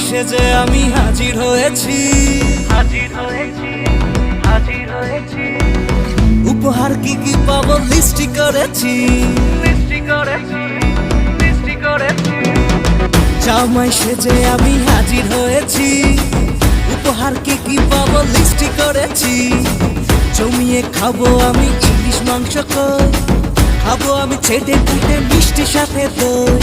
সেজে আমি হাজির হয়েছি, উপহার কি কি পাবো লিস্টি করেছি, জামাই সেজে আমি হাজির হয়েছি, উপহার কি কি পাবো লিস্টি করেছি। জমিয়ে খাবো আমি ইলিশ মাংস কই, খাবো আমি ছেটে পুটে মিষ্টি সাথে দই।